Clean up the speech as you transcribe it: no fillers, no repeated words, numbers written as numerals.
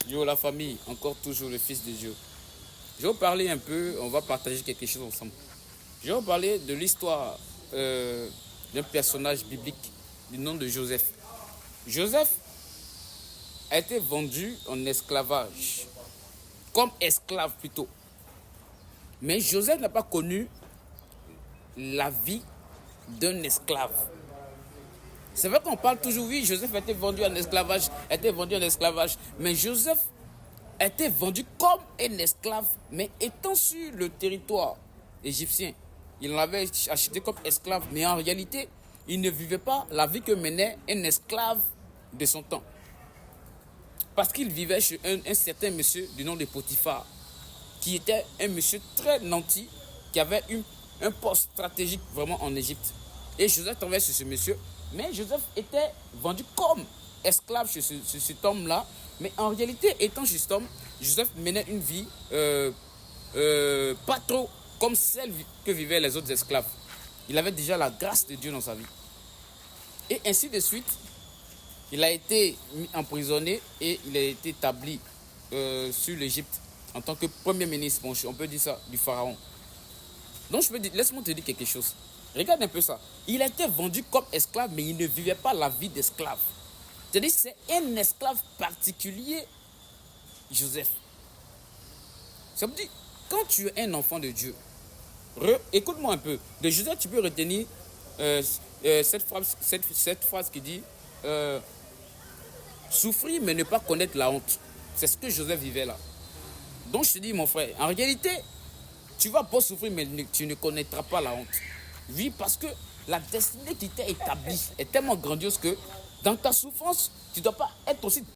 Yo la famille, encore toujours le Fils de Dieu. Je vais vous parler un peu, on va partager quelque chose ensemble. Je vais vous parler de l'histoire d'un personnage biblique du nom de Joseph. Joseph a été vendu en esclavage, comme esclave plutôt. Mais Joseph n'a pas connu la vie d'un esclave. C'est vrai qu'on parle toujours, oui, Joseph a été vendu en esclavage, mais Joseph a été vendu comme un esclave, mais étant sur le territoire égyptien. Il l'avait acheté comme esclave, mais en réalité, il ne vivait pas la vie que menait un esclave de son temps. Parce qu'il vivait chez un certain monsieur du nom de Potiphar, qui était un monsieur très nanti, qui avait un poste stratégique vraiment en Égypte. Et Joseph travaillait sur ce monsieur, mais Joseph était vendu comme esclave chez cet homme-là. Mais en réalité, étant chez cet homme, Joseph menait une vie pas trop comme celle que vivaient les autres esclaves. Il avait déjà la grâce de Dieu dans sa vie. Et ainsi de suite, il a été emprisonné et il a été établi sur l'Égypte en tant que premier ministre, bon, on peut dire ça, du pharaon. Donc laisse-moi te dire quelque chose. Regarde un peu ça. Il a été vendu comme esclave, mais il ne vivait pas la vie d'esclave. C'est-à-dire c'est un esclave particulier, Joseph. Ça veut dire, quand tu es un enfant de Dieu, écoute-moi un peu. De Joseph, tu peux retenir cette phrase qui dit souffrir mais ne pas connaître la honte. C'est ce que Joseph vivait là. Donc je te dis mon frère, en réalité, tu vas pas souffrir mais tu ne connaîtras pas la honte. Oui, parce que la destinée qui t'est établie est tellement grandiose que dans ta souffrance, tu ne dois pas être aussi